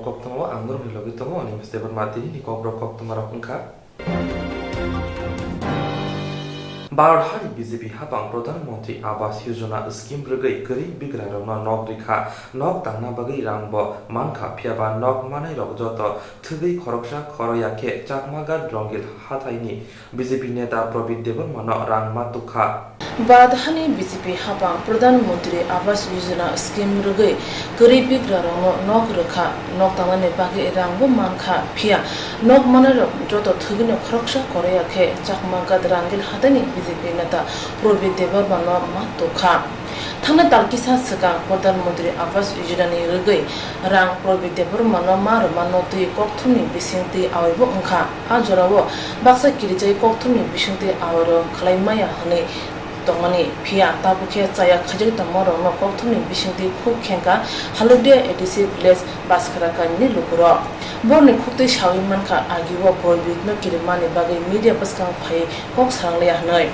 kok tamo anggur hilogi tamo ani mesti bermati ni kok kok tamara pungka Bharhari BJP habang Pradhan Mantri Awas Yojana scheme bergai keri bigra rona nok rikha nok tangna bagai rangbo mankha phiaba nok manai rok joto thugai khoroksa khoroyake chakmaga drongil hathaini BJP neta Probit Debarmano rang matukha Bharhari BJP habang Pradhan Mantri Awas Yojana scheme bergai keri bigra rona nok rikha nok tangna ne bagai rangbo mankha phia nok manai rok joto thugai khoroksa khoroyake chakmaga drangil hathaini BJP neta Probit Debarmano matukha Thangna talkisa saka Pradhan Mantri Awas Yojana ni rugai rang Probit Debarmano mar manoti kokthumni bisingti awaibo ongkha ajorawo baksa kirijai kokthumni bisingti awaro khlaimaya hane tongani phia tabukhe chaya khajai tamoro no kokthumni bisingti khuk khenka halodia adhesive village baskara kanni lukuro borni khukte shawi manka agiwo Probit no kirimani bagai media paskang phai kok sangle hanai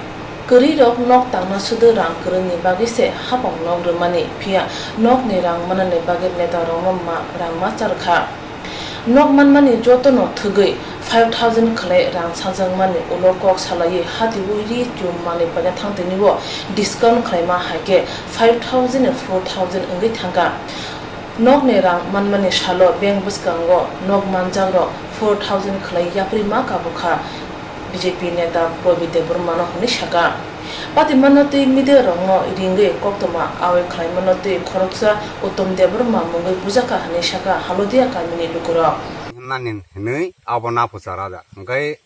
Keri rok nok tangna sudu rang kereni bagi se habang nok remani pia nok ni rang mana ne bagi neta rong ma rang ma charkha nok man mani joto no thugai 5000 khle rang sajang mani ulo kok salai hati wiri chum mani pada thangte ni wo discount khlaima haike 5000 4000 ngai thanga nok ne rang man mani shalo bank buskango nok manjang ro 4000 khlai yapri ma ka bukha BJP neta Probit Debarmano hone shaka pati manoti mide rongo ringe koktoma awe khlai manoti khoroksa Uttam Debarma mungai bujaka hane shaka halodia kamini lukuro nanin nei abona pusara da ngai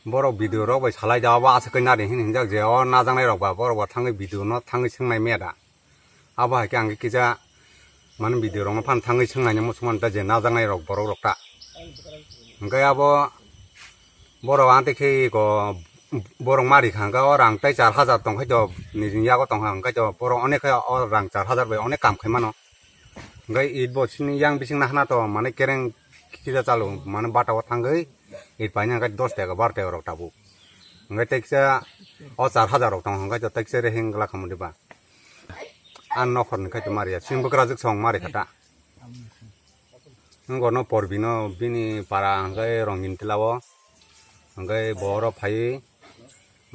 borok video rok bai salai jawa asa kaina de hin jak je o na jangnai rok ba borok ba thangai video no thangai singnai meda aba ke angi kija man video rok phan thangai singnai mo suman ta je na jangnai rok borok rok ta ngai abo borok ante ke ko borok mari khanga orang tai 4000 tong khai jo nijin ya ko tong hang khai jo borok onek khai orang 4000 bai onek kam khai mano ngai it bo sini yang bising na hana to mane kereng kira chalu mane bata wa thangai it paina khai 10 taka 12 taka rok tabu ngai teksa o 4000 rok tong hang khai jo tekse re hengla khamudi ba an nokhor ni khai to maria singbukra juk song mari khata ngono porbino bini para ngai rongin tilawo ngai boro phai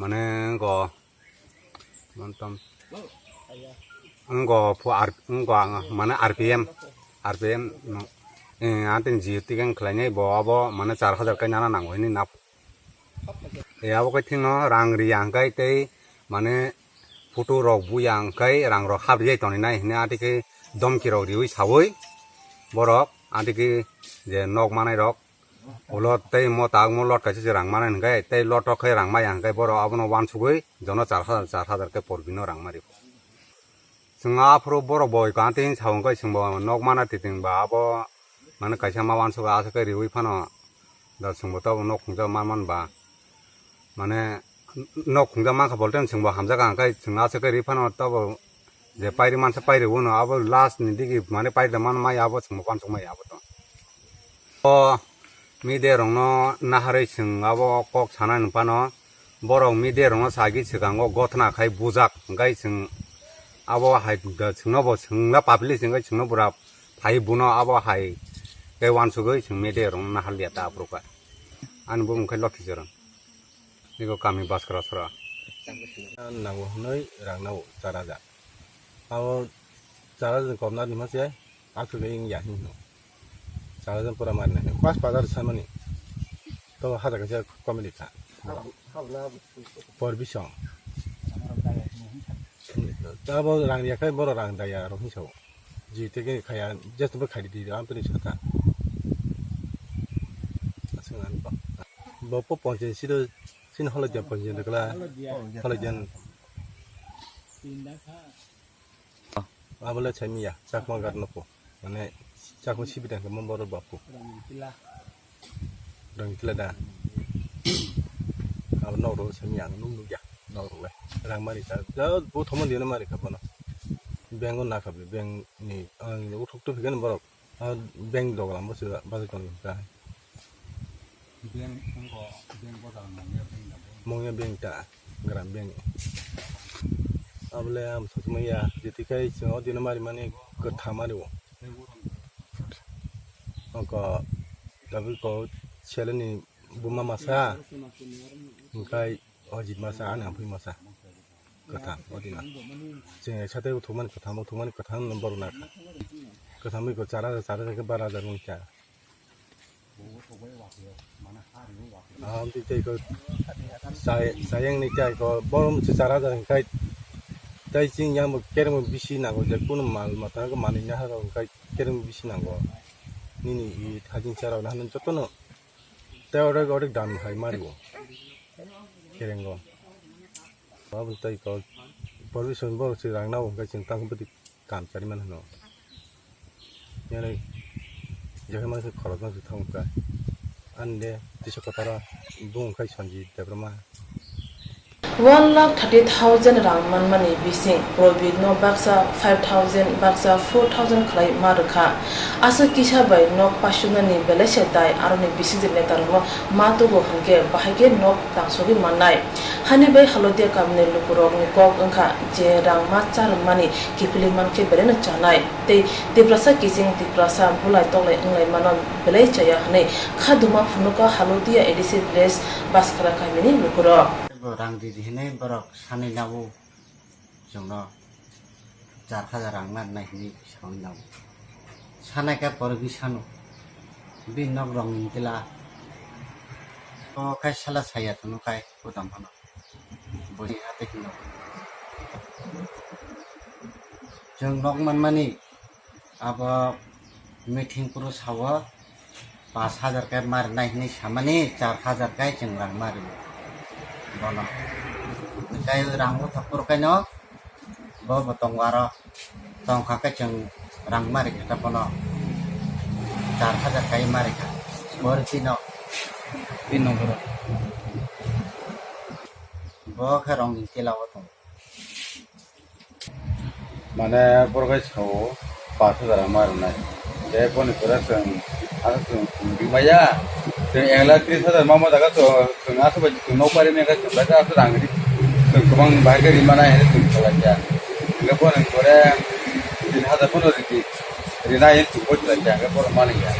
mane go mantam ngo pu ar ngo mane RPM no atin jiti gang khlainai bo abo mane 4000 kai nana nangoi ni nap e abo kai thino rang ri yang kai tei mane photo rok bu yang kai rang ro khab jai toni nai ne atike dom ki rok riui sawoi borok atike je nok manai rok ulot tei mo tag mo lot kaisi rang mana ngai tei lot ro khai rang ma yang kai boro abono wan sugoi jono 4000 ke porbino rang mari singa pro boro boy ka tin sawang kai singbo nok mana titing ba abo mana kaisa ma wan suga asa kai riui phano da singbo to nok khungja man ba mane nok khungja ma kha bolten singbo hamja ka kai singa asa kai ri phano to je pairi man sa pairi uno abo last ni digi mane pairi da man ma abo singbo pan sung ma abo to o mide rongno nahare sing abo kok sana npano borok mide rongno sagi sigango gotna khai bujak ngai sing abo hai da singno bo singna papli singai singno bura phai buno abo hai ke wan sugoi sing mide rong nahalia ta proka an bum khai lokhi jorang niko kami baskara sura nango noi rang nau charaja abo charaja komna ni masye akhu ing ya hin no charaja pura marne pas padar samani to hada ka comedy ka por bisong tabo rang ya kai boro rang da ya ro hin so ji te ke khaya just ba khadi di am pini sata asangan ba bo ponjen sido sin holajan ponjen de kala holajan abala chami ya chakma gar no po mane chakma sibida ka mamboro bapu dong tilada ab no ro chami ya nung ya no ro le rang mari ta ja bo thomon dina mari ka bana bengon na ka beng ni uthuk to figan borok beng doglam bo su ba kon ta beng bo da mongya beng ta gram beng abale am sotmaya jetikai so dina mari mane ko thamari wo tapi ko chele ni buma masa kai ojit masa ana pui masa kata odina je chate uthuman kata number na kata mi ko cara ke bara jar mungcha ti ko sayang ni kai ko borom cara jar kai tai jing yang kerem bisi na go je kun mal mata ko mani nya ha kai kerem bisi na go nini i thajin cara na han jotono teore gore dan hai maribo kerengo babu tai ko permission bo si rang nau kai ching tang pati kam chari man no yane jahe ma se khoro na su thong ka ande tisakotara bung kai sanji debrama 1,30,000 rang man mani bising probit no baksa 5,000 baksa 4,000 khlai markha asa kisha bai nok pasuna ni belesha dai arone bising ne tarmo mato go hanke bahage nok tangsogi manai hani bai halodia kamne lukurok ni kok angkha je rang ma char mani kipili man ke berena chanai te prasa kising te prasa bulai toklai anglai manon belai chaya hane khaduma phunuka halodia edisi place baskara kamini lukurok rang di sini berok sani nabu jono jar hajar rang man naik ni sani nabu sana ke pergi sanu bin nok rong tila ko kai salah saya tu kai utam mana boleh hati kino jeng nok man mani apa meeting purus hawa 5,000 ke mar naik ni sama ni 4,000 kai jeng rang mar bono kai rang mo thapur kai no bo botong waro tong kha kai jeng rang mari kita bono 4,000 kai mari ka bor pino boro bo kha rong tila otong mane porgai chau 5,000 mar nai de poni pura sang ada sung bimaya de engla 30,000 mama daga to sung asu ba tu no pare me ka chula ja asu rangri sung kumang bhai ri mana he sung chala ja le pon kore 3,000 pon ri rina yen tu ko chala ja ga por mani ya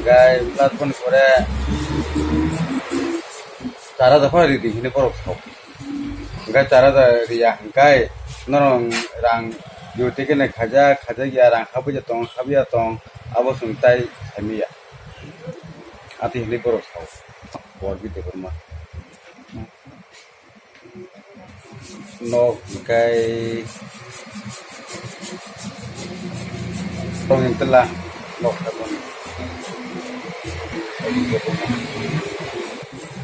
gai plat pon kore 4,000 pon ri di ne por ko gai 4,000 ri ya gai norong rang yo teke ne khaja ya rang khabuja tong khabia tong abo sung tai samia ati hli boro sau bor bi de burma no kai tong intela no khabon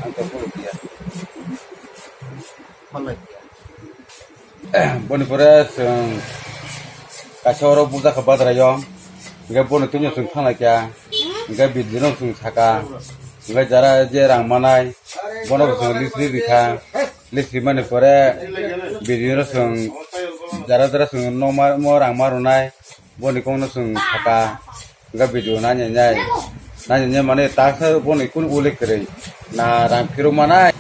anto puru dia follow boni pura sung kasoro buza khabat rayo ga boni tunyo sung thang la kya ga bidino sung thaka ga jara je rang manai bono sung lisri dikha lisri mane pore bidino sung jara sung no mo rang marunai boni kongno sung thaka ga bidio na nyai mane taksa boni kun ulik kre na rang phiru manai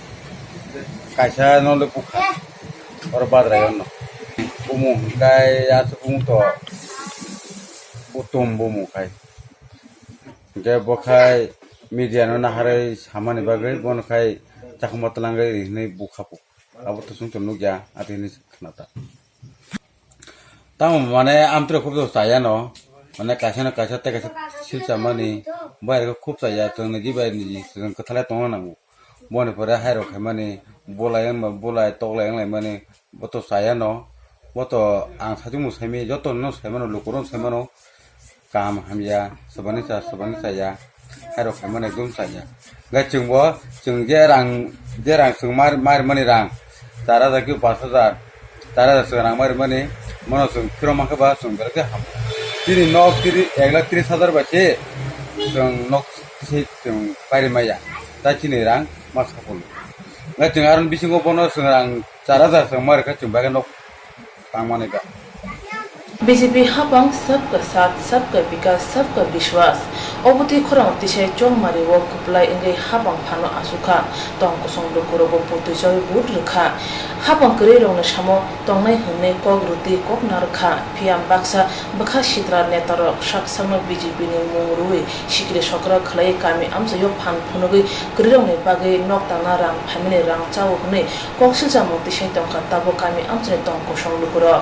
kaisa no le pukha or bad rayo no bumu kai asu bumu to butum bumu kai ge bokai media no na hare samani bagai bon kai chakmat langai ni bukhapu abo to sung to nugya atini khnata tam mane amtre khub to saya no mane kaisa te kaisa silsa mani bai ko khub saya to ni bai ni sung kathala to na mu bon pore hairo khai mani bolai toklai ngai mani boto saya no boto ang sajumu saimi joto no saimano lukuron saimano kam hamya sabani saya hairo khai mani dum saya ga chungbo chung je rang sung mar mani rang tara da ki 5,000 tara da sung rang mani mono sung kiro ma ba sung berke ham tiri nok tiri 1,30,000 bache sung nok si sung pari maya ta chini rang mas kapul ga chung aron bisingo bono sung rang 4,000 sung mar ka chung ba nok pangmane ga BJP हापांग सबका साथ सबका विकास सबका विश्वास अबुति खरं तिसे चोंगमारी वो कुपलाई इंगे हापांग फानो आसुखा तोंग कुसोंग लुकुरोबो पुतिजय बुट रखा हापांग करे रंग सामो तोंगनाय हने कग रुति कग नारखा फियाम बाक्सा बखा सित्रा नेतारक साकसाम बीजेपी नि मुंगरुई सिक्रे सकरा खलाई कामी आमजयो फान फुनुगै गृरंनि बागै नक्ताना रां फामिनि रां चाव हने कक्सिलजा मुक्ति से तंखा ताबो कामी आमजने तोंग कुसोंग लुकुरो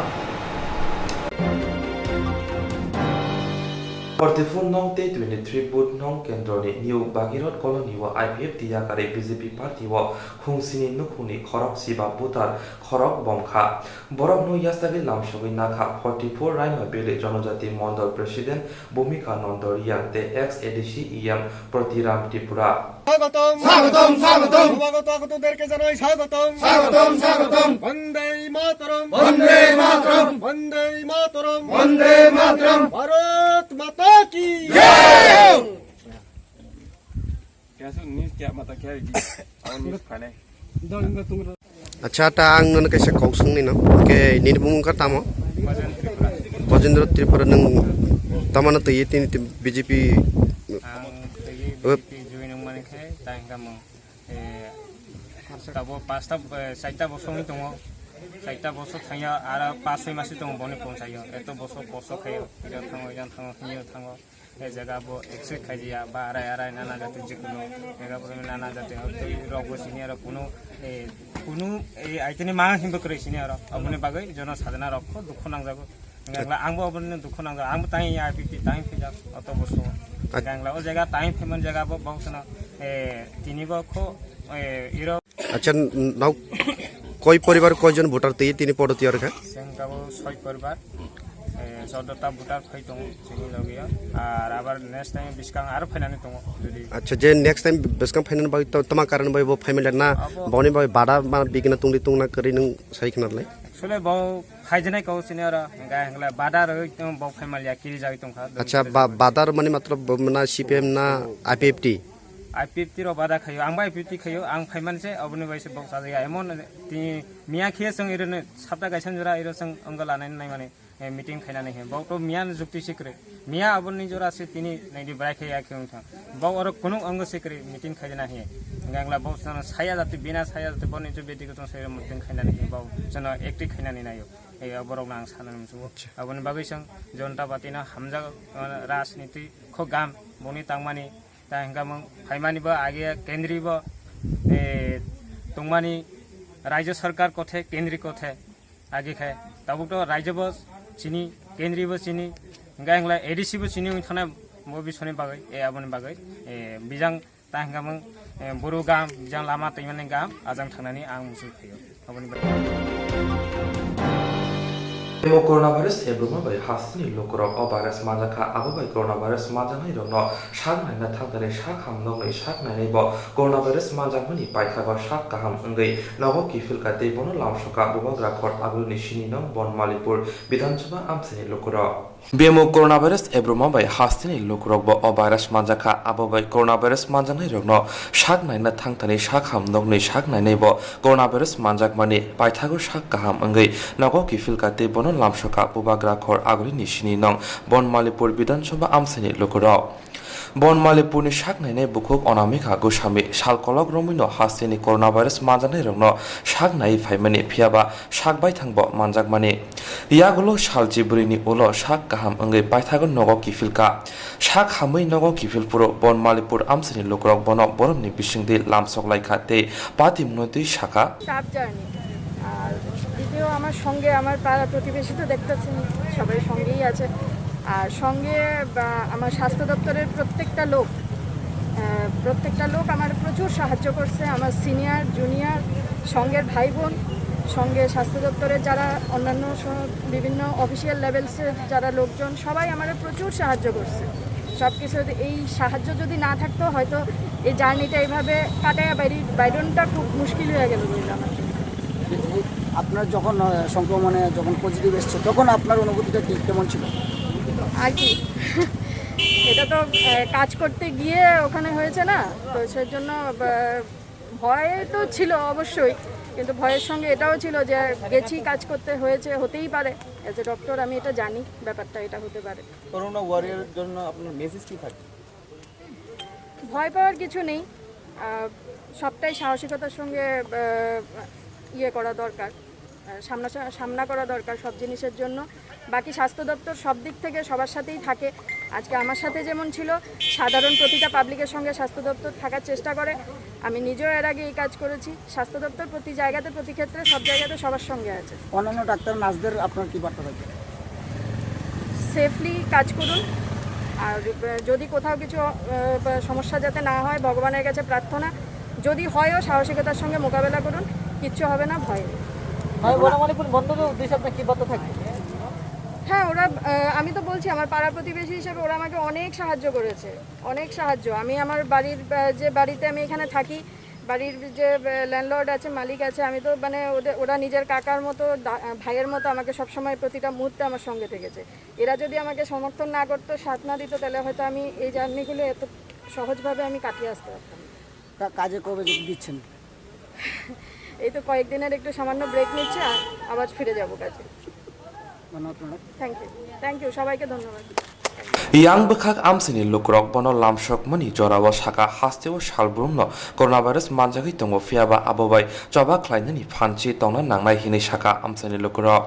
Portifun nong te 23 boot nong kendroni new bagirot colony wa IPF tiya kare BJP party wa khungsini nukhuni khorok siba butar khorok bomkha borok nu yastagi lamshogoi nakha 44 raima bele jonojati mondol president Bhumika Nondoria te ex ADC EM Protiram Tripura স্বাগতম স্বাগতম স্বাগতম স্বাগত আগতদেরকে জানাই স্বাগতম স্বাগতম স্বাগতম বন্দে মাতরম বন্দে মাতরম বন্দে মাতরম বন্দে মাতরম ভারত মাতা কি জয় Kaso nis kya mata kya di awon nis phane আচ্ছা তা আং নন কাইসা কৌসং ni no ke ni bung ka tamo Bajendra Tripura nang tamana te yeti ni BJP ang tegi join ang mane khai tang kam tabo pasta saita bosong tongo saita boso thaya ara 5-6 masi tongo boni ponsayo eto boso boso khayo ira thango hiyo thango এই জায়গা বো এক্সে খাইয়া বা আড়াই নানা জাতি যেগুলো জায়গা বলে নানা জাতি রোগ বসিনি আর কোনো এই আইতেনি মা হিমব করে সিনি আর আপনি বাগৈ জন সাধনা রক্ষ দুঃখ নাংজাগো গাংলা আংবো আপনি দুঃখ নাংজা আংবো তাই আইপিটি তাই ফিজা অত বস্তু গাংলা ও জায়গা তাই ফেমন জায়গা বো বাউসনা তিনিবো খো ইরো আচ্ছা নাও কয় পরিবার কয়জন ভোটার তে তিনি পড়তি আর কা সেংকাবো 6 পরিবার 14টা ভোটার ফাই দङ जोंनि লগিয়া আর আবার নেক্সট টাইম বিসকাং আর ফাইনানি দङ যদি আচ্ছা যে নেক্সট টাইম বেসকাম ফাইনাল বাই তমা কারণ বাই বো ফাইমেল না বনি বাই বাডা মা বিগনা তুংলি তুংনা করি নং সাইখনালাই আসলে বউ ফাইজনাই কওছিনে আর গায় হংলা বাডার বউ ফাইমালিয়া কিরি যাই দङ আচ্ছা বাদার মানে মাত্র না সিপিএম না আইপিএফটি আইপিএফটি র বাডা খাইও আং আইপিএফটি খাইও আং ফাইমানছে অবনি বাইছে বউ সাজায়া এমন তি মিয়া খেয়ে সং ইরনে সাপটা গাইছন জরা ইর সং অঙ্গ লানাই নাই মানে মিটিং খাইনাनै হে বাউ তো মিয়া যুক্তি সিকরে মিয়া অবনি জরা সে তিনি নাইদি ব্রাই খাইয়া খেউ থা বাউ আর কোনো অঙ্গ সিকরে মিটিং খাইনা হে গাংলা বাউ সন ছায়া জাতি বিনা ছায়া জাতি বনি যে বেদিগত সে মিটিং খাইনাनै হে বাউ জনা একটি খাইনাनै নাयो এই বরক নাং সানাম সু অবনি বাগৈসং জনতা পাতিনা হামজা রাজনীতি খো গাম বনি তাংমানি তা হেंगामं फाइमानिबो आगे केंद्रीय तंगमानि राज्य सरकार कथे केंद्रीय कथे आगे खाय ताबुतो राज्य बस चिनी केंद्रीय बस चिनी गांगला एडीसी बस चिनी थाना मोबि सने बागै ए आबनि बागै ए बिजां ता हेंगामं बरु गाम बिजां लामा तैमाने गाम आजां थांनानै आं मुसु फैयो आबनि बागै Emo coronavirus ebruma bai hasni lokorok o virus majaka abo bai coronavirus majanai rokno sagnai na thangare sak hamnok nei sagnai nei bo coronavirus majakmani paithago sak kaham ongei nogo kifil kate bono lamsoka bobagra khor aguni sini nong bon malipur bidhan sabha amsini lokorok Bemo coronavirus ebruma bai hasni lokorok bo o virus majaka abo bai coronavirus majanai rokno sagnai na thangtani sak hamnok nei sagnai nei bo coronavirus majakmani paithago sak kaham ongei nogo kifil kate bono lamsoka bobagra khor aguni nisini nong bon malipur bidhan sabha amsini lokorok Bon Malipurni saknainai bukhuk Anamika Goswami salkolok romino hasini coronavirus majanai rokno saknai faimani phiaba sakbai thangbo manjakmani yagulo saljiburini ulo sak kaham ongei paithagon nogo kifilka sak hamui nogo kifilpuro Bon Malipur amsini lokrok bono boromni bisingdi lamsoklaika te pati munoti saka tough journey আর দ্বিতীয় আমার সঙ্গে আমার পাড়া প্রতিবেশী তো দেখতেছেন সবাই সঙ্গেই আছে আর সঙ্গে আমার স্বাস্থ্য দপ্তরের প্রত্যেকটা লোক আমার প্রচুর সাহায্য করছে আমার সিনিয়র জুনিয়র সঙ্গের ভাই বোন সঙ্গে স্বাস্থ্য দপ্তরের যারা অন্যান্য বিভিন্ন অফিসিয়াল লেভেলসের যারা লোকজন সবাই আমার প্রচুর সাহায্য করছে সব কিছু এই সাহায্য যদি না থাকতো হয়তো এই জার্নিটা এইভাবে কাটায়া বাইরনটা খুব মুশকিল হয়ে গেল বলে আমার জন্য আপনার যখন সংক্রমণে যখন পজিটিভ এসছে তখন আপনার অনুভূতিটা কেমন ছিল আর কি এটা তো কাজ করতে গিয়ে ওখানে হয়েছে না তো সেই জন্য ভয় তো ছিল অবশ্যই কিন্তু ভয়ের সঙ্গে এটাও ছিল যে গেছি কাজ করতে হয়েছে, হতেই পারে, অ্যাজ এ ডক্টর আমি এটা জানি, ব্যাপারটা এটা হতে পারে। করোনা ওয়ারিয়রের জন্য আপনার মেসেজ কি থাকে? ভয় পাওয়ার কিছু নেই, সবটাই সাহসিকতার সঙ্গে ইয়ে করা দরকার, সামনা করা দরকার সব জিনিসের জন্য। বাকি স্বাস্থ্য দপ্তর সব দিক থেকে সবার সাথেই থাকে, আজকে আমার সাথে যেমন ছিল, সাধারণ প্রতিটা পাবলিকের সঙ্গে স্বাস্থ্য দপ্তর থাকার চেষ্টা করে। আমি নিজেও এর আগে এই কাজ করেছি। স্বাস্থ্য দপ্তর প্রতি জায়গাতে, প্রতি ক্ষেত্রে, সব জায়গাতে সবার সঙ্গে আছে। অন্যান্য ডাক্তার নার্সদের আপনার কি বার্তা থাকে? সেফলি কাজ করুন, আর যদি কোথাও কিছু সমস্যা যাতে না হয়, ভগবানের কাছে প্রার্থনা, যদি হয়ও সাহসিকতার সঙ্গে মোকাবেলা করুন, কিচ্ছু হবে না, ভয় নেই। বনমালীপুর বন্ধুদের উদ্দেশ্যে আপনার কি বার্তা থাকে? হ্যাঁ, ওরা আমি তো বলছি আমার পাড়া প্রতিবেশী হিসেবে ওরা আমাকে অনেক সাহায্য করেছে, অনেক সাহায্য। আমি আমার বাড়ির যে বাড়িতে আমি এখানে থাকি, বাড়ির যে ল্যান্ডলর্ড আছে, মালিক আছে, আমি তো মানে ওরা নিজের কাকার মতো, ভাইয়ের মতো আমাকে সবসময় প্রতিটা মুহূর্তে আমার সঙ্গে থেকেছে। এরা যদি আমাকে সমর্থন না করতো, সাথ না দিত, তাহলে হয়তো আমি এই জার্নিগুলো এত সহজভাবে আমি কাটিয়ে আসতে পারতাম। কাজে কবে দিচ্ছেন? এই তো কয়েকদিনের একটু সামান্য ব্রেক নিচ্ছে, আবার ফিরে যাব কাজে। থ্যাংক ইউ, সবাইকে ধন্যবাদ। Yang bekak amsini lukrok bono lamshok mani jorawa shaka hasteo shalbrumno coronavirus manjagi tongo fiaba abobai joba klainani phanchi tongna nangnai hini shaka amsini lukrok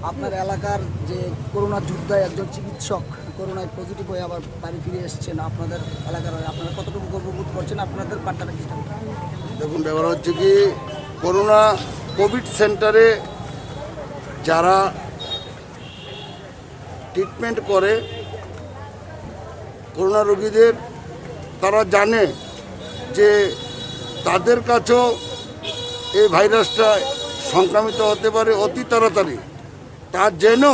আপনার এলাকার যে করোনা যোদ্ধা একজন চিকিৎসক করোনায় পজিটিভ হয়ে আবার বাড়ি ফিরে এসেছেন, আপনাদের এলাকার আপনারা কতটুকু গর্ববোধ করছেন? আপনাদের বার্তাটা কি থাকবে? দেখুন, ব্যাপার হচ্ছে কি, করোনা কোভিড সেন্টারে যারা ট্রিটমেন্ট করে করোনা রোগীদের, তারা জানে যে তাদের কাছেও এই ভাইরাসটা সংক্রামিত হতে পারে অতি তাড়াতাড়ি। তার জন্য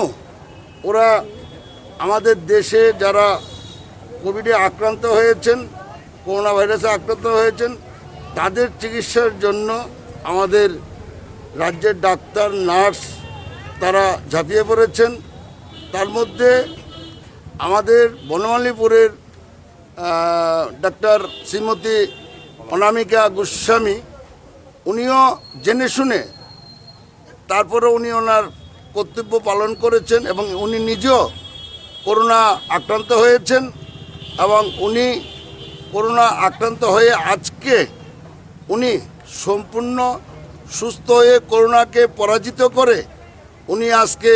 ওরা আমাদের দেশে যারা কোভিডে আক্রান্ত হয়েছেন, করোনা ভাইরাসে আক্রান্ত হয়েছেন, তাদের চিকিৎসার জন্য আমাদের রাজ্যের ডাক্তার, নার্স তারা ঝাঁপিয়ে পড়েছেন। তার মধ্যে আমাদের বনমালীপুরের ডাক্তার শ্রীমতী অনামিকা গোস্বামী, উনিও জেনে শুনে তারপরে উনি ওনার কর্তব্য পালন করেছেন এবং উনি নিজেও করোনা আক্রান্ত হয়েছেন এবং উনি করোনা আক্রান্ত হয়ে আজকে উনি সম্পূর্ণ সুস্থ হয়ে করোনাকে পরাজিত করে উনি আজকে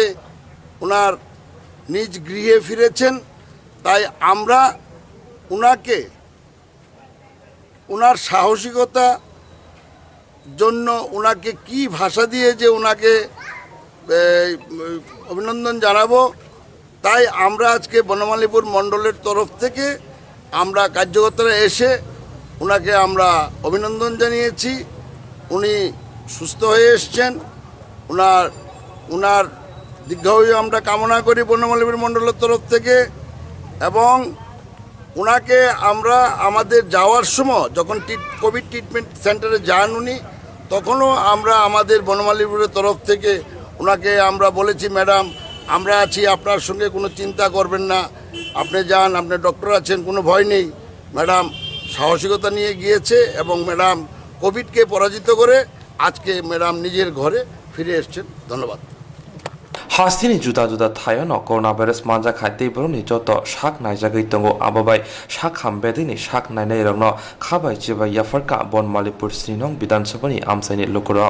ওনার নিজ গৃহে ফিরেছেন। তাই আমরা ওনাকে ওনার সাহসিকতা জন্য ওনাকে কি ভাষা দিয়ে যে ওনাকে অভিনন্দন জানাবো, তাই আমরা আজকে বনমালীপুর মণ্ডলের তরফ থেকে আমরা কার্যকর্তারা এসে ওনাকে আমরা অভিনন্দন জানিয়েছি। উনি সুস্থ হয়ে এসছেন, ওনার দীর্ঘায়ু আমরা কামনা করি বনমালীপুর মণ্ডলের তরফ থেকে। এবং ওনাকে আমরা আমাদের যাওয়ার সময় যখন কোভিড ট্রিটমেন্ট সেন্টারে যান উনি, তখনও আমরা আমাদের বনমালীপুরের তরফ থেকে ওনাকে আমরা বলেছি, ম্যাডাম আমরা আছি, আপনার সঙ্গে কোনো চিন্তা করবেন না, আপনি যান, আপনি ডক্টর আছেন, কোনো ভয় নেই। ম্যাডাম সাহসিকতা নিয়ে গিয়েছে এবং ম্যাডাম কোভিডকে পরাজিত করে আজকে ম্যাডাম নিজের ঘরে ফিরে এসছেন। ধন্যবাদ। Hastini juda thayono coronavirus manja khate boroni joto shak naijagei tongo ababai shak hambedini shak nainai rongno khabai chiba yafarka Bonmalipur Srinong Bidan Sabhani amsaini lokoro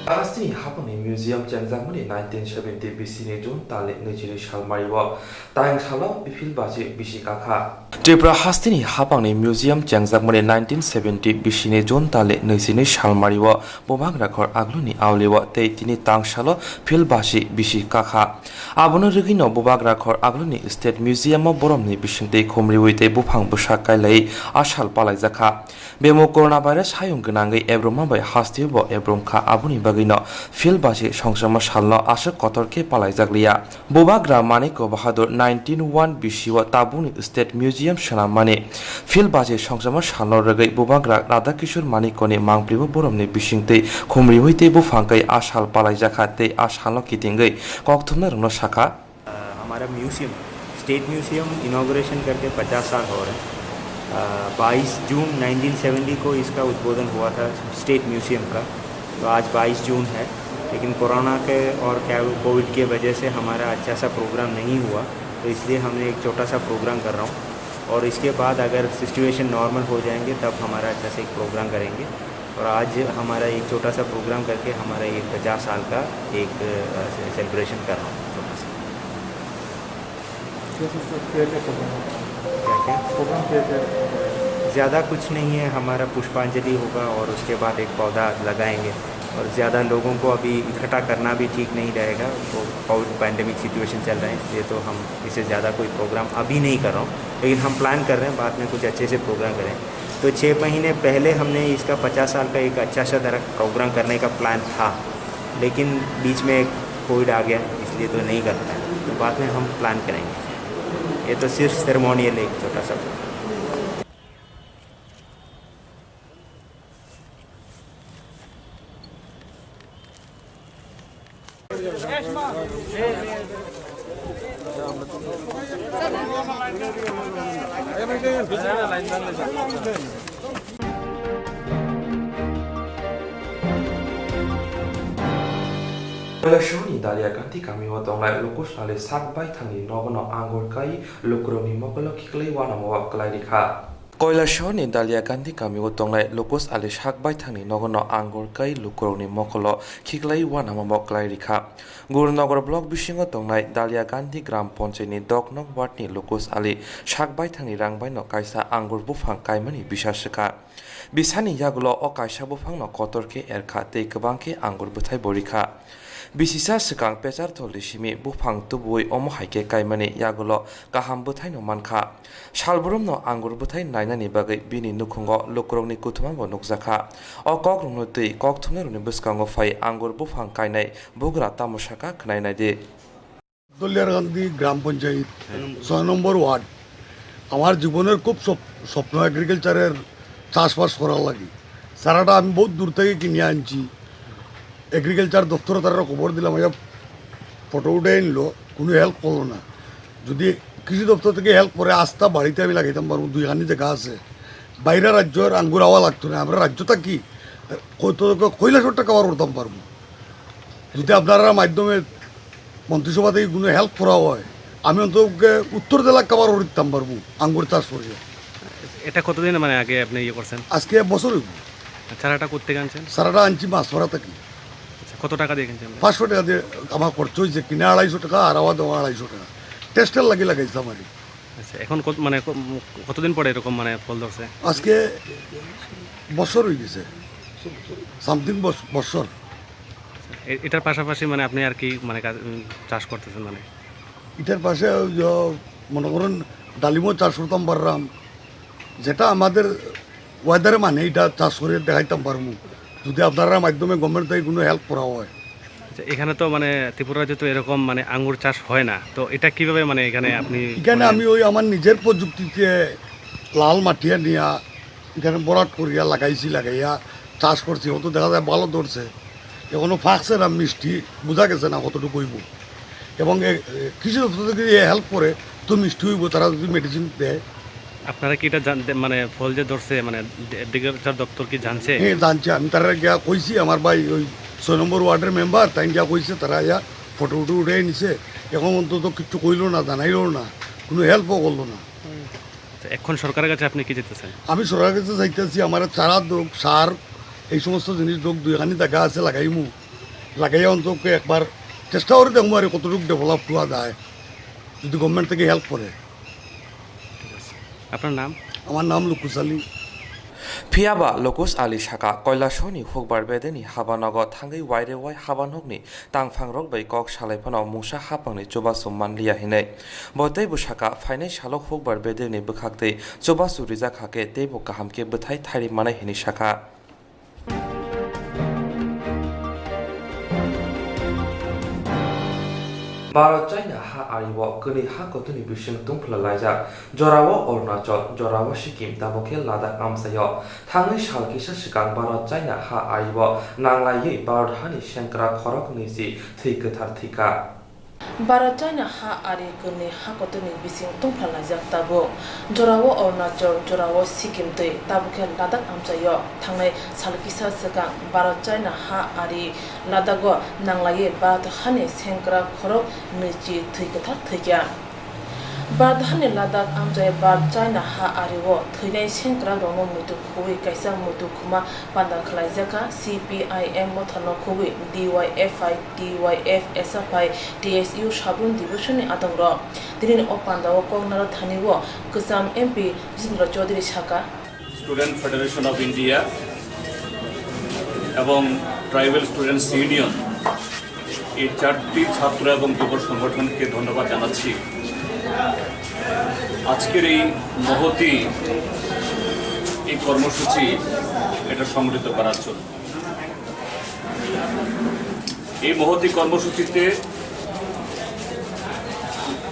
Hastini hapani museum jangjangmani 1970 BC ni June tali nijiri shalmaribo tayang salo bifil baji bisikakha Tripura Hastini hapangni museum jangjangmani 1970 BC ni June tali nijini shalmaribo bobang rakhor agluni awlibo tei tini tang salo fil baji bisikakha abono rigino bobang rakhor agluni state museum o boromni bisingtei khomriwi tei buphang busak kailai ashal palaijakha bemo coronavirus hayung gnangai ebroma bai hastibo ebromkha abuni bagi no fil baji songsama salno asuk kotorke palaijaglia bobagra Maniko Bahadur 1901 bisiwa tabuni State Museum shanamani fil baji songsama salno regai bobagra Radha Kishore Manikoni mangpribo boromni bisingtei khumri hoite bo phangkai ashal palaijakhate ashalno kitingai kokthumna rno shakha हमारा museum state museum inauguration करके 50 साल हो रहे हैं 22 जून 1970 को इसका उद्बोधन हुआ था स्टेट म्यूजियम का। तो आज 22 जून है, लेकिन कोरोना के और कोविड की वजह से हमारा अच्छा सा प्रोग्राम नहीं हुआ, तो इसलिए हमने एक छोटा सा प्रोग्राम कर रहा हूँ। और इसके बाद अगर सिचुएशन नॉर्मल हो जाएंगे तब हमारा अच्छा से एक प्रोग्राम करेंगे। और आज हमारा एक छोटा सा प्रोग्राम करके हमारा एक 50 साल का एक सेलिब्रेशन कर रहा हूँ छोटा सा। ज़्यादा कुछ नहीं है, हमारा पुष्पांजलि होगा और उसके बाद एक पौधा लगाएंगे। और ज़्यादा लोगों को अभी इकट्ठा करना भी ठीक नहीं रहेगा, तो कोविड पैंडेमिक सिचुएशन चल रहा है, इसलिए तो हम इसे ज़्यादा कोई प्रोग्राम अभी नहीं कर रहा हूँ, लेकिन हम प्लान कर रहे हैं बाद में कुछ अच्छे से प्रोग्राम करें। तो 6 महीने पहले हमने इसका 50 साल का एक अच्छा सा प्रोग्राम करने का प्लान था, लेकिन बीच में कोविड आ गया, इसलिए तो नहीं कर पाए। तो बाद में हम प्लान करेंगे। ये तो सिर्फ सेरेमोनियल एक छोटा सा। Relashoni dalia ganti kami watongai lukus ale sakbai thangi nogono angor kai lukroni mokolo kiklei wana mawak klai dikha Koilashoni dalia ganti kami watongai lukus ale sakbai thangi nogono angor kai lukroni mokolo kiklei wana mawak klai dikha Gurunagor blok bisingo tongnai dalia ganti gram ponchaini doknok watni lukus ale sakbai thangi rangbai no kaisa angor bufang kaimani bisashika Bisani yagulo o kaisa bufang no kotorke erkha tei kebangke angor buthai borikha Bisisa sekang pecar toli simi bufang tubui omo haike kaimani yagulo kaham buthai no mankha salburum no anggur buthai nainani bagai bini nukhungo lukrongni kuthuma bo nukjakha o kokrong no tei kokthumna runi buskango phai anggur bufang kainai bugra tamoshaka khnainai de দলিয়ার গান্ধী গ্রাম পঞ্চায়েত 6 নম্বর ward আমার জীবনের খুব স্বপ্ন এগ্রিকালচারের চাষবাস করার লাগে সারাটা আমি বহুত দূর থেকে কিনে আনছি এগ্রিকালচার দপ্তরে তারা খবর দিলাম ফটো উঠে আনলো কোনো হেল্প করলো না যদি কৃষি দপ্তর থেকে হেল্প করে আস্থা বাড়িতে আমি লাগাইতাম পারবো 2খানি জায়গা আছে বাইরে রাজ্যের আঙ্গুর হওয়া লাগতো না আমরা রাজ্যটা কি কৈলাসর টাকা আবার উঠতাম পারবো যদি আপনারা মাধ্যমে মন্ত্রিসভা থেকে কোনো হেল্প করা হয় আমি অন্তত উত্তর জেলা কাবার উঠতাম পারবো আঙ্গুর চাষ করে এটা কতদিন মানে আগে আপনি ইয়ে করছেন আজকে বছর চারাটা করতে আনছেন সারাটা আনছি মাছপাড়া থেকে কত টাকা দিয়ে কিনছেন 500 টাকা দিয়ে আমার খরচ হয়েছে কিনে 250 টাকা আর আওয়া দেওয়া 250 টাকা টেস্টের লাগে লাগাইছিলাম আর আচ্ছা এখন মানে কতদিন পরে এরকম মানে ফল ধরছে আজকে বছর হয়ে গেছে সামথিং বছর এটার পাশাপাশি মানে আপনি আর কি মানে চাষ করতেছেন মানে এটার পাশে মনে করেন ডালিমও চাষ করতাম পারলাম যেটা আমাদের ওয়েদারে মানে এটা চাষ করে দেখাইতাম পারবো যদি আপনারা মাধ্যমে গভর্নমেন্ট থেকে কোনো হেল্প করা হয় এখানে তো মানে ত্রিপুরা রাজ্যে তো এরকম মানে আঙ্গুর চাষ হয় না তো এটা কিভাবে মানে এখানে আপনি এখানে আমি ওই আমার নিজের প্রযুক্তিতে লাল মাটিয়া নিয়া এখানে বরাট করিয়া লাগাইয়া চাষ করছি হয়তো দেখা যায় ভালো ধরছে এখনো ফাঁকছে না মিষ্টি বোঝা গেছে না কতটুকু হইব এবং কৃষি দপ্তর থেকে হেল্প করে তো মিষ্টি হইব তারা যদি মেডিসিন দেয় আপনারা কি এটা মানে ফল যে ধরছে মানে এগ্রিকালচার দপ্তর কি জানছে হ্যাঁ জানছে আমি তারা গিয়া কইছি আমার ভাই ওই 6 নম্বর ওয়ার্ডের মেম্বার তাই গিয়া কইছে তারা ইয়া ফটো উঠে নিছে এখন অন্তত কিছু কইলো না জানাইলো না কোনো হেল্পও করলো না এখন সরকারের কাছে আপনি কি যেতেছেন আমি সরকারের কাছে চাইতেছি আমার চারা দোক সার এই সমস্ত জিনিস দোক 2খানি জায়গা আছে লাগাইয়া অন্তত একবার চেষ্টা করে দেখবো আর কতটুকু ডেভেলপ হওয়া যায় যদি গভর্নমেন্ট থেকে হেল্প করে আপনার নাম আমার নাম লুকুস Ali Phiaba Lokus Ali Shaka Koilashoni Hukbar Bedeni Habanogo Tangi Waire Wai Habanogni Tangfang Rok by Kok Shalepano Musha Hapangni Jobasu Manlia Hine Bote Bushaka Fine Shalo Hukbar Bedeni Bukakte Jobasu Rizakake Debo Kahamke Butai Tari Mana Hini Shaka Bharat China ha ariwo kuri ha kotuni bising tungpla laja jorawo Arunachal jorawo Sikkim taboke Ladakh amsayo thangai salki sikang Bharat China ha ariwo nanglaye Bharat hani shankara khorok nisi thikathar thika Bharat China ha ari kuni ha kotuni bising tungpla laja tabo jorawo Arunachal jorawo Sikkim tei taboke Ladakh amsayo thangai salki sikang Bharat China ha ari Ladakh nanglaye Bharat hani shankara khorok nisi thikathar thika Bharat hani Ladakh amjay Bharat China ha ariwo thunai shankara rono mutu khoi kaisa mutu khuma panda khlaijaka CPIM mothano khoi DYFI DYF SFI TSU Shabun Division atangro dinin opanda o kongnara thaniwo kusam MP Jindra Chaudhary Shaka Student Federation of India এবং tribal students union এই চারটি ছাত্র এবং যুব সংগঠনকে ধন্যবাদ জানাচ্ছি আজকের এই মহতি এই কর্মসূচি এটা সংগঠিত করার জন্য এই মহতি কর্মসূচিতে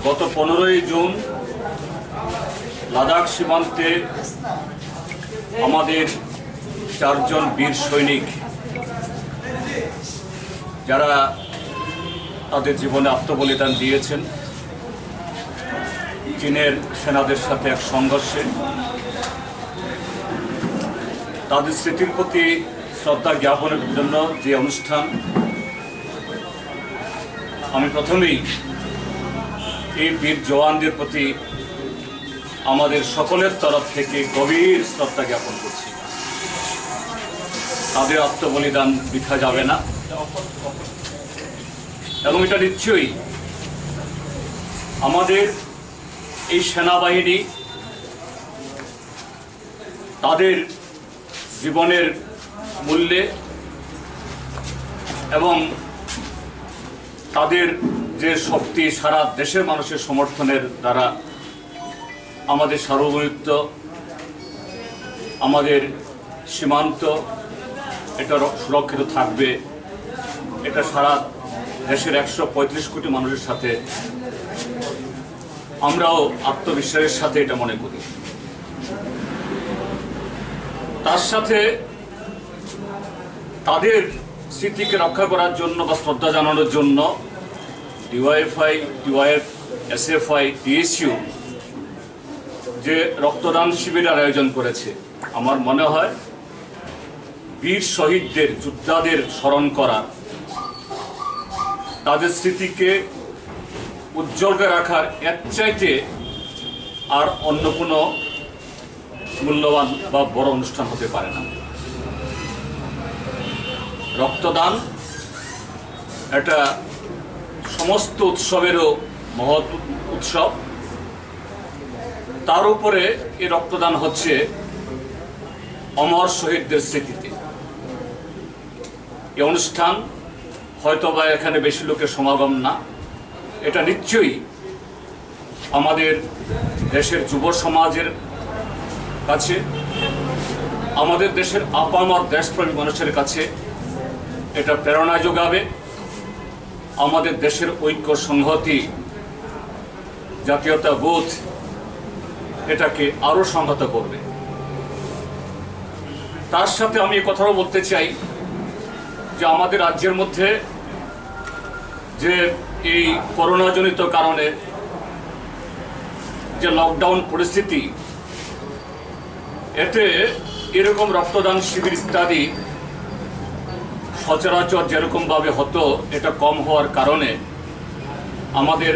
গত 15ই জুন লাদাখ সীমান্তে আমাদের 4 জন বীর সৈনিক যারা তাদের জীবনে আত্মবলিদান দিয়েছেন চীনের সেনাদের সাথে এক সংঘর্ষে তাদের স্মৃতির প্রতি শ্রদ্ধা জ্ঞাপনের জন্য যে অনুষ্ঠান আমি প্রথমেই এই বীর জওয়ানদের প্রতি আমাদের সকলের তরফ থেকে গভীর শ্রদ্ধা জ্ঞাপন করছি তাদের আত্মবলিদান বৃথা যাবে না এবং এটা নিশ্চয়ই আমাদের এই সেনাবাহিনী তাদের জীবনের মূল্যে এবং তাদের যে শক্তি সারা দেশের মানুষের সমর্থনের দ্বারা আমাদের সার্বভৌমত্ব আমাদের সীমান্ত এটা সুরক্ষিত থাকবে এটা সারা দেশের 135 কোটি মানুষের সাথে আমরাও আত্মবিশ্বাসের সাথে এটা মনে করি তার সাথে তাদের স্মৃতিকে রক্ষা করার জন্য বা শ্রদ্ধা জানানোর জন্য ডিওয়াইএফআই ডিওয়াইএফ এসএফআই টিএসইউ যে রক্তদান শিবিরের আয়োজন করেছে আমার মনে হয় বীর শহীদদের যোদ্ধাদের স্মরণ করা তাদের স্মৃতিকে উজ্জ্বল করে রাখার এর চাইতে আর অন্য কোনো মূল্যবান বা বড় অনুষ্ঠান হতে পারে না রক্তদান এটা সমস্ত উৎসবেরও মহৎ উৎসব তার উপরে এই রক্তদান হচ্ছে অমর শহীদদের স্মৃতিতে এই অনুষ্ঠান হয়তোবা এখানে বেশি লোকের সমাগম না এটা নিশ্চয়ই আমাদের দেশের যুব সমাজের কাছে আমাদের দেশের আপামর দেশপ্রেমী মানুষের কাছে এটা প্রেরণা যোগাবে আমাদের দেশের ঐক্য সংহতি জাতীয়তাবোধ এটাকে আরো সংহত করবে তার সাথে আমি এই কথাও বলতে চাই যে আমাদের রাজ্যের মধ্যে যে এই করোনাজনিত কারণে যে লকডাউন পরিস্থিতি এতে এরকম রক্তদান শিবির ইত্যাদি সচরাচর যেরকমভাবে হতো এটা কম হওয়ার কারণে আমাদের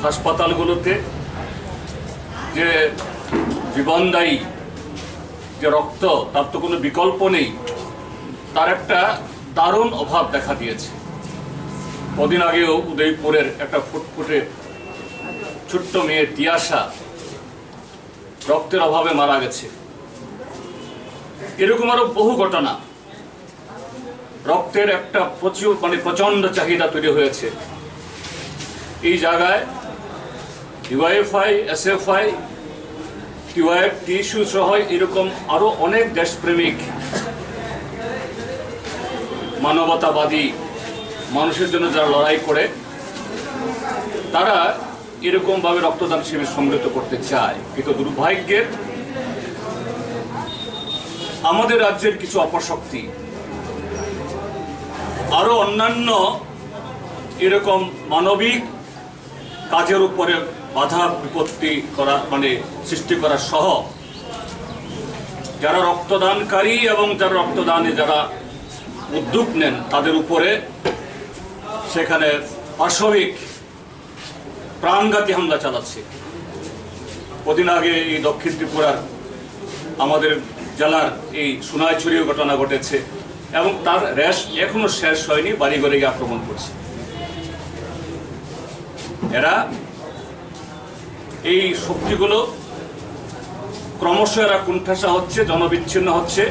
হাসপাতালগুলোতে যে জীবনদায়ী যে রক্ত তার তো কোনো বিকল্প নেই তার একটা দারুণ অভাব দেখা দিয়েছে কদিন আগেও উদয়পুরের একটা ফুটফুটে ছোট্ট মেয়ে তিয়াশা রক্তের অভাবে মারা গেছে এরকম আরো বহু ঘটনা রক্তের একটা প্রচন্ড চাহিদা তৈরি হয়েছে এই জায়গায় ডিওয়াইএফআই এসএফআই টিওয়াইএফ টিএসইউ সহ এরকম আরো অনেক দেশপ্রেমিক মানবতাবাদী মানুষের জন্য যারা লড়াই করে তারা এরকমভাবে রক্তদান শিবির সংগঠিত করতে চায়, কিন্তু দুর্ভাগ্যের আমাদের রাজ্যের কিছু অপশক্তি আরো অন্যান্য এরকম মানবিক কাজের উপরে বাধা বিপত্তি করা মানে সৃষ্টি করা সহ যারা রক্তদানকারী এবং যারা রক্তদানে যারা উদ্যোগ নেন তাদের উপরে সেখানে পাশবিক প্রাণঘাতী হামলা চালাচ্ছে। কদিন আগে এই দক্ষিণ ত্রিপুরার আমাদের জেলার এই সোনাইছড়িও ঘটনা ঘটেছে এবং তার রেশ এখনো শেষ হয়নি, বাড়িঘরে গিয়ে আক্রমণ করছে। এরা এই শক্তিগুলো ক্রমশ এরা কুণ্ঠাসা হচ্ছে, জনবিচ্ছিন্ন হচ্ছে,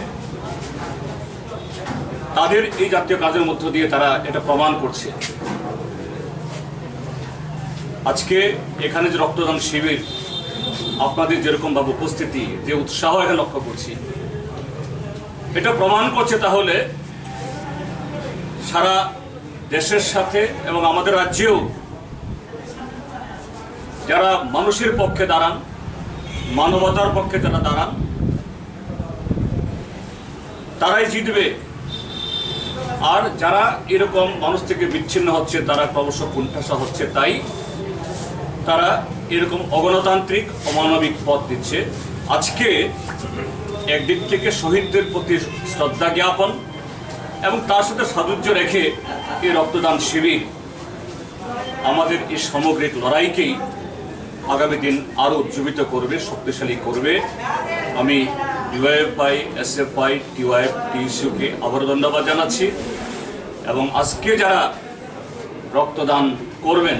তাদের এই জাতীয় কাজের মধ্য দিয়ে তারা এটা প্রমাণ করছে। আজকে এখানে যে রক্তদান শিবির, আপনাদের যেরকম ভাবে উপস্থিতি, যে উৎসাহ এখানে লক্ষ্য করছি, এটা প্রমাণ করছে তাহলে সারা দেশের সাথে এবং আমাদের রাজ্যেও যারা মানুষের পক্ষে দাঁড়ান, মানবতার পক্ষে যারা দাঁড়ান, তারাই জিতবে। আর যারা এরকম মানুষ থেকে বিচ্ছিন্ন হচ্ছে, তারা ক্রমশ কুণ্ঠাসা হচ্ছে, তাই তারা এরকম অগণতান্ত্রিক অমানবিক পথ দিচ্ছে। আজকে একদিক থেকে শহীদদের প্রতি শ্রদ্ধা জ্ঞাপন এবং তার সাথে সাযুজ্য রেখে এই রক্তদান শিবির আমাদের এই সামগ্রিক লড়াইকেই আগামী দিন আরও উজ্জীবিত করবে, শক্তিশালী করবে। আমি ডিওয়াইএফআই, এসএফআই, টিওয়াইএফ, টিইসিউকে আবারও ধন্যবাদ জানাচ্ছি এবং আজকে যারা রক্তদান করবেন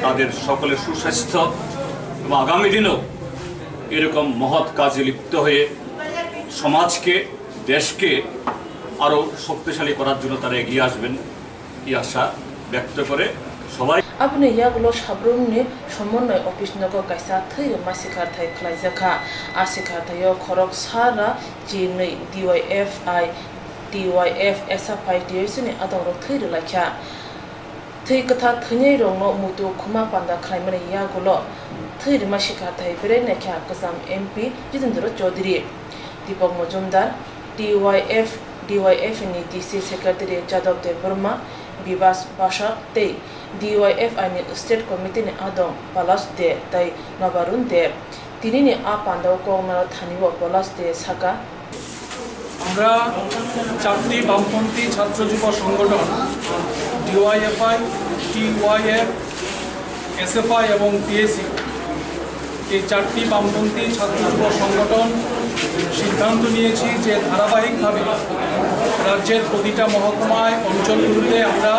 তাদের সকলের সুস্বাস্থ্য এবং আগামী দিনেও এরকম মহৎ কাজে লিপ্ত হয়ে সমাজকে, দেশকে আরও শক্তিশালী করার জন্য তারা এগিয়ে আসবেন এই আশা ব্যক্ত করে সবাই আপনি ইয়াগুলো সাবরুমনি সমন্বয় অফিস নগ কাইসা থৈ মাসিখার থাই খ্লাইজাখা আশিখার থাইও খরক সারা জিनै ডিওয়াইএফআই, টিওয়াইএফ, এসএফআই, টিএসনি আদং রক থৈ লাইখা থৈ কথা থৈ রং মুতু খুমা পান্ডা খ্লাইমানে ইয়াগুলো থৈ মাসিখার থাই বেরে নেখা কসাম এমপি জিতেন্দ্র চৌধুরী, দীপক মজুমদার, ডিওয়াইএফ नि ডিসি সেক্রেটারি যাদব দেব বর্মা, বিবাস বাসা তেই ডিওয়াইএফআই नि স্টেট কমিটি नि আদং পলাশ দে তাই নবারুণ দেব তিনি नि আ পান্ডাও কংনার থানিও পলাশ দে সাকা। আমরা চারটি বামপন্থী ছাত্র যুব সংগঠন ডিওয়াইএফআই, টিওয়াইএফ, এসএফআই এবং টিএসি, এই চারটি বামপন্থী ছাত্র যুব সংগঠন সিদ্ধান্ত নিয়েছি যে ধারাবাহিকভাবে রাজ্যের প্রতিটা মহকুমায়, অঞ্চলগুলোতে আমরা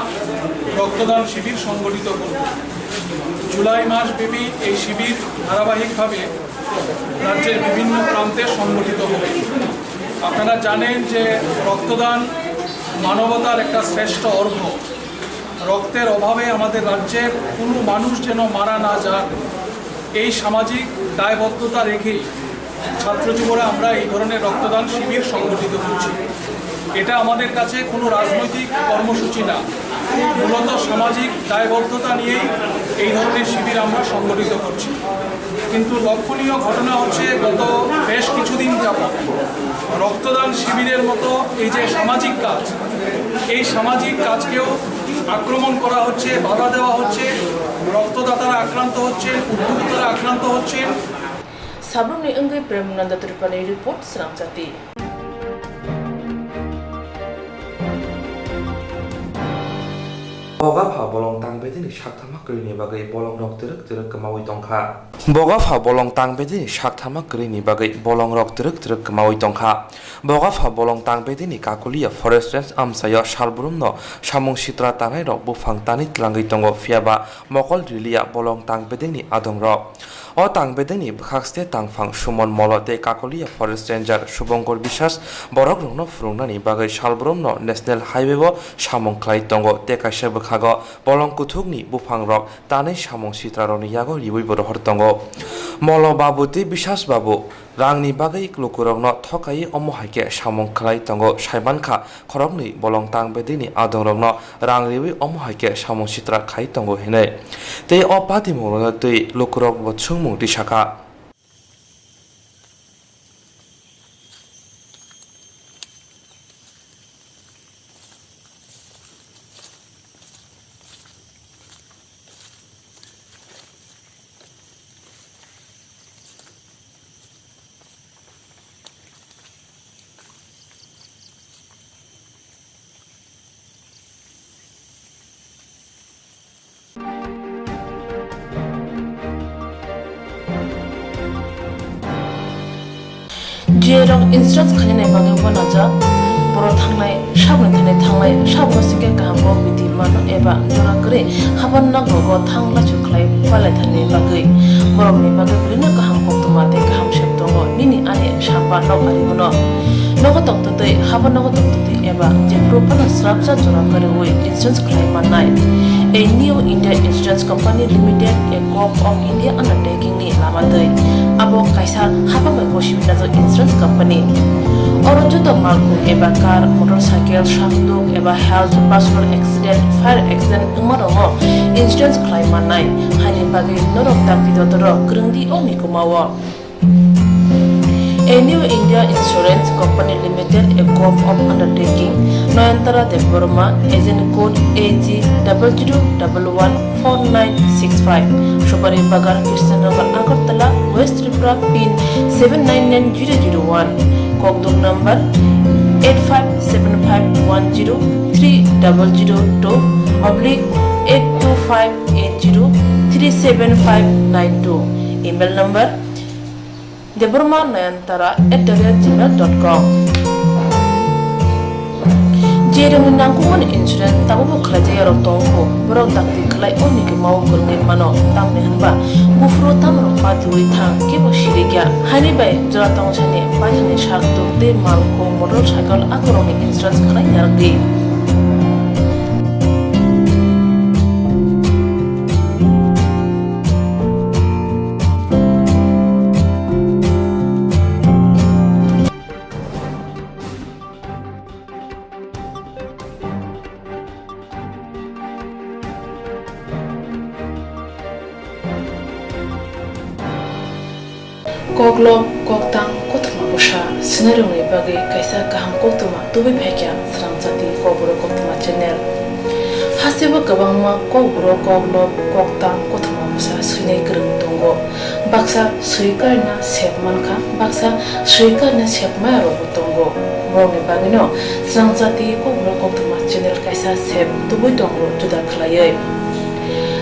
রক্তদান শিবির সংগঠিত করব। জুলাই মাস ব্যাপী এই শিবির ধারাবাহিকভাবে রাজ্যের বিভিন্ন প্রান্তে সংগঠিত হবে। আপনারা জানেন যে রক্তদান মানবতার একটা শ্রেষ্ঠ অর্ঘ্য। রক্তের অভাবে আমাদের রাজ্যের কোনো মানুষ যেন মারা না যান, এই সামাজিক দায়বদ্ধতা রেখেই ছাত্র যুবরা আমরা এই ধরনের রক্তদান শিবির সংগঠিত করছি। এটা আমাদের কাছে কোনো রাজনৈতিক কর্মসূচি না, মূলত সামাজিক দায়বদ্ধতা নিয়েই এই ধরনের শিবির আমরা সংগঠিত করছি। কিন্তু লক্ষণীয় ঘটনা হচ্ছে গত বেশ কিছুদিন যাবৎ রক্তদান শিবিরের মতো এই যে সামাজিক কাজ, এই সামাজিক কাজকেও আক্রমণ করা হচ্ছে, বাধা দেওয়া হচ্ছে, রক্তদাতারা আক্রান্ত হচ্ছেন, উদ্যোক্তারা আক্রান্ত হচ্ছেন। সাবরুমনি অঙ্গৈ প্রেমানন্দ ত্রিপালী রিপোর্ট শ্রামজাতি। Bogapha bolong tangbedini shaktama krini bagai bolong rok teruk kemawi tongkha. Bogapha bolong tangbedini shaktama krini bagai bolong rok teruk kemawi tongkha. Bogapha bolong tangbedini kakulia forest range amsayo salbrumno samung sitra tanai rok bufang tani tlangai tongo fiaba mokol rilia bolong tangbedini adong rok. O tangbedini bkhakste tangfang sumon molote kakulia forest ranger Shubhankar Biswas borok rokno furungnani bagai salbrumno national highway bo samung khlai tongo te kaisa bkhago bolong kuthukni bufang rok tanai samung sitra rokni yago ribui borohor tongo. Molo babu ti bisas babu rangni bagai klukurokno thokai omo haike samong khlai tongo saibankha khorokni bolong tang bedini adongrokno rangriwi omo haike samong sitra khai tongo hinai tei o pati morono tei lukurok bo chungmung disaka Jerong instructs khane bagi wana ja boro thangnai sabne thane thangnai sabro sike kaham biti man eba jora kre haban na go thangla chuklai pale thane bagi borok ni bagi brina kaham koktuma te kaham shep tongo nini ane sapa no ari hono nogo tok to te haban nogo tok to te eba je propana structure jora kare oi instructs khlai manai a new India Insurance Company Limited, a corp of India undertaking ni lama dei abo kaisa haba mai koshimi na insurance company oro joto malku eba car motorcycle shakduk eba health personal accident fire accident umarongo insurance claim manai hani bagi norok tapi dotoro krungdi omi kumawa A new India Insurance Company Limited, a corp of undertaking, Noyantara de Burma, agent code AG00114965, Shubari Bagar, Krishnagar, Agartala, West Tripura, pin 799001, Kokduk number 8575103000/82580375592, email number deburmanayantara@gmail.com. Jerong nangkuman insurance tabu kerja yarok tongko borok takti kelai oni ke mau kurni mano tamne hanba bufro tamro pati thang ke bo shirigya hani bai jora tong chane pajane shak to de malko motorcycle akoroni insurance kelai yardi Koklo koktang kotma busha scenario ni bagi kaisa kaham koktuma tubi phekya sramchati kobro koktuma channel hasiba kabangma kobro koklo koktang kotma busha sine krung tongo baksa suikarna sepmanka baksa suikarna sepma ro tongo borni bagino sramchati kobro koktuma channel kaisa sep tubi tongo juda khlaiye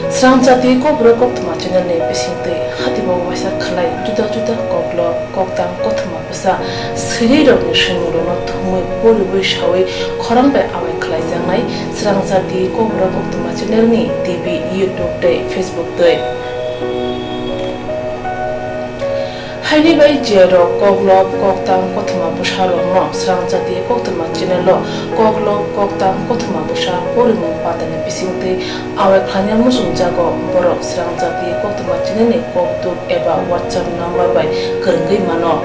Sramchati kobro koktuma channel ne pesinte hatibo wasa khlai juda juda koklo koktang kothuma busa sri rok ni shingro no thumui poriwe shawe khorang bai awai khlai jangai sramchati kobro koktuma channel ni TV YouTube te Facebook te Haini bai jero koklo koktang kothuma busa ro no sramchati koktuma channel lo koklo koktang kothuma busa porimu patane pesinte awai khlanyal musung jago borok sramchati koktuma channel ni koktuk eba WhatsApp number bai kerngai mano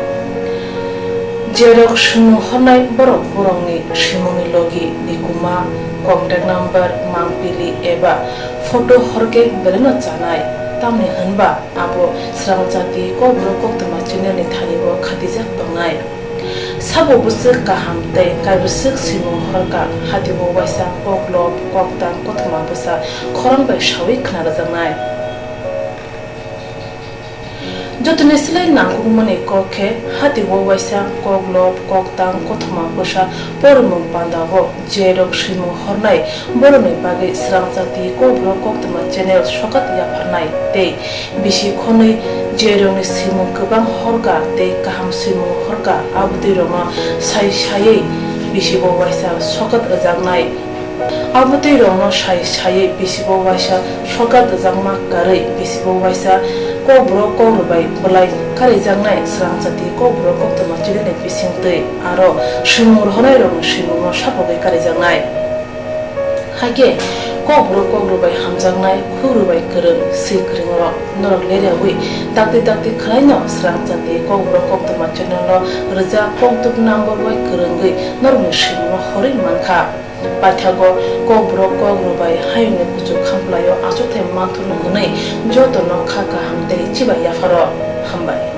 Jerok shimu honai borok borongni shimuni logi nikuma contact number mangpili eba photo horke bereno chanai tamni hanba abo sramchati kobro koktuma channel ni thanibo khatijak tongnai sabo busuk kaham tei kaibusuk simu horka hatibo waisa koklo koktang kothuma busa khorang bai shawi khna jangnai jotone silai nangumane kokhe hatibo waisa koklo koktang kothuma busa pormung pandago jerok shimu hornai borone bage sramchati kobro koktuma channel shokat ya phanai tei bisi khonai jerong simu kubang horga tei kaham simu horga abdi roma sai sai bisi bo waisa shokat ajangnai abdi roma sai sai bisi bo waisa shokat ajangma kare bisi bo waisa kobro korubai bulai kare jangnai sramchati kobro koktuma channel ne bisingtei aro shimur honai rong shimu sapogai kare jangnai hage kok rubai hamjangnai khu rubai kereng si kringro norok lerewi dakti khlaino srang chandi kok tuma channel raja kok tuk number bai kerengei norok shimno horin mankha Pathago kok rubai hayne kuchu khamplayo asuthe manthunu gunai joto no khaka hamte chiba yafaro hambai